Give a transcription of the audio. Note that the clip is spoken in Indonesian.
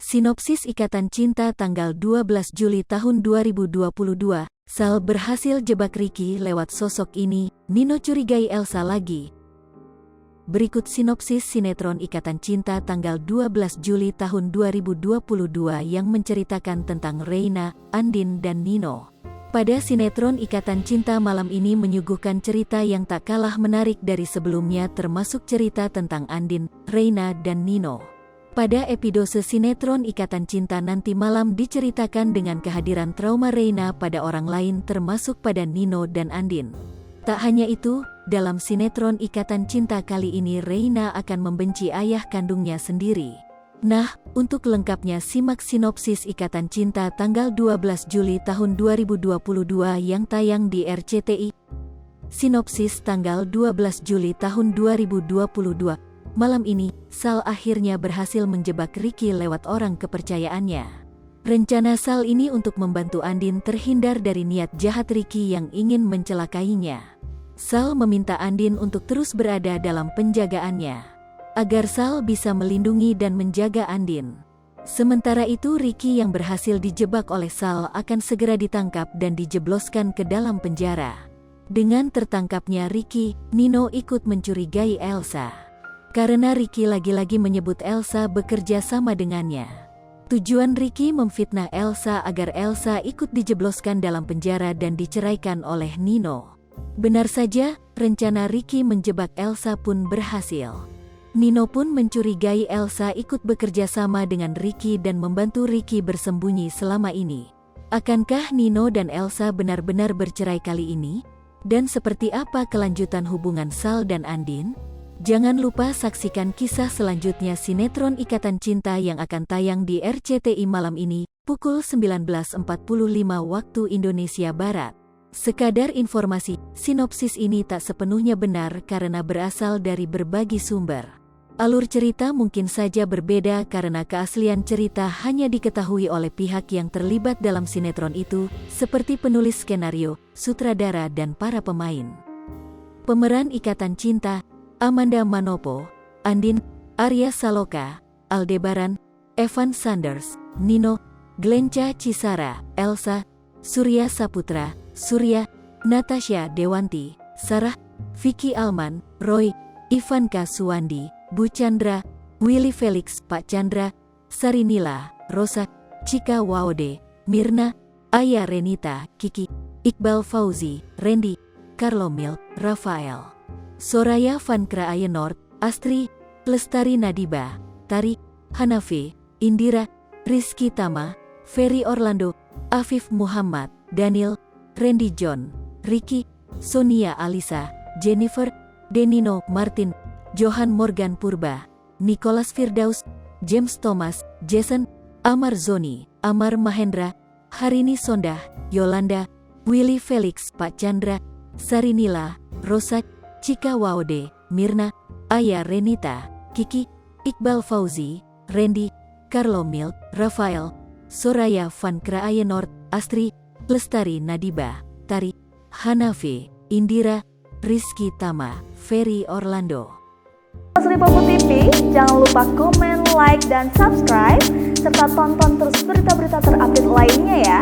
Sinopsis Ikatan Cinta tanggal 12 Juli tahun 2022, Sal berhasil jebak Ricky lewat sosok ini, Nino curigai Elsa lagi. Berikut sinopsis sinetron Ikatan Cinta tanggal 12 Juli tahun 2022 yang menceritakan tentang Reina, Andin dan Nino. Pada sinetron Ikatan Cinta malam ini menyuguhkan cerita yang tak kalah menarik dari sebelumnya, termasuk cerita tentang Andin, Reina dan Nino. Pada episode sinetron Ikatan Cinta nanti malam diceritakan dengan kehadiran trauma Reina pada orang lain termasuk pada Nino dan Andin. Tak hanya itu, dalam sinetron Ikatan Cinta kali ini Reina akan membenci ayah kandungnya sendiri. Nah, untuk lengkapnya simak sinopsis Ikatan Cinta tanggal 12 Juli tahun 2022 yang tayang di RCTI. Sinopsis tanggal 12 Juli tahun 2022. Malam ini, Sal akhirnya berhasil menjebak Ricky lewat orang kepercayaannya. Rencana Sal ini untuk membantu Andin terhindar dari niat jahat Ricky yang ingin mencelakainya. Sal meminta Andin untuk terus berada dalam penjagaannya, agar Sal bisa melindungi dan menjaga Andin. Sementara itu Ricky yang berhasil dijebak oleh Sal akan segera ditangkap dan dijebloskan ke dalam penjara. Dengan tertangkapnya Ricky, Nino ikut mencurigai Elsa. Karena Ricky lagi-lagi menyebut Elsa bekerja sama dengannya. Tujuan Ricky memfitnah Elsa agar Elsa ikut dijebloskan dalam penjara dan diceraikan oleh Nino. Benar saja, rencana Ricky menjebak Elsa pun berhasil. Nino pun mencurigai Elsa ikut bekerja sama dengan Ricky dan membantu Ricky bersembunyi selama ini. Akankah Nino dan Elsa benar-benar bercerai kali ini? Dan seperti apa kelanjutan hubungan Sal dan Andin? Jangan lupa saksikan kisah selanjutnya sinetron Ikatan Cinta yang akan tayang di RCTI malam ini, pukul 19.45 waktu Indonesia Barat. Sekadar informasi, sinopsis ini tak sepenuhnya benar karena berasal dari berbagai sumber. Alur cerita mungkin saja berbeda karena keaslian cerita hanya diketahui oleh pihak yang terlibat dalam sinetron itu, seperti penulis skenario, sutradara dan para pemain. Pemeran Ikatan Cinta: Amanda Manopo, Andin, Arya Saloka, Aldebaran, Evan Sanders, Nino, Glenca Cisara, Elsa, Surya Saputra, Surya, Natasha Dewanti, Sarah, Vicky Alman, Roy, Ivanka Suwandi, Bu Chandra, Willy Felix, Pak Chandra, Sarinila, Rosa, Cika Waode, Mirna, Aya Renita, Kiki, Iqbal Fauzi, Randy, Carlomil, Rafael, Soraya Van Kraaienort, Astri, Lestari Nadiba, Tari, Hanafi, Indira, Rizky Tama, Ferry Orlando, Afif Muhammad, Daniel, Randy John, Ricky, Sonia Alisa, Jennifer, Denino Martin, Johan Morgan Purba, Nicholas Firdaus, James Thomas, Jason, Amar Zoni, Amar Mahendra, Harini Sondah, Yolanda, Willy Felix, Pak Chandra, Sarinila, Rosa, Cika Waode, Mirna, Aya Renita, Kiki, Iqbal Fauzi, Randy, Carlomil, Rafael, Soraya Van Kraaienort, Astri, Lestari Nadiba, Tari, Hanafi, Indira, Rizky Tama, Ferry Orlando. Liverpool TV, jangan lupa komen, like, dan subscribe, serta tonton terus berita-berita terupdate lainnya ya.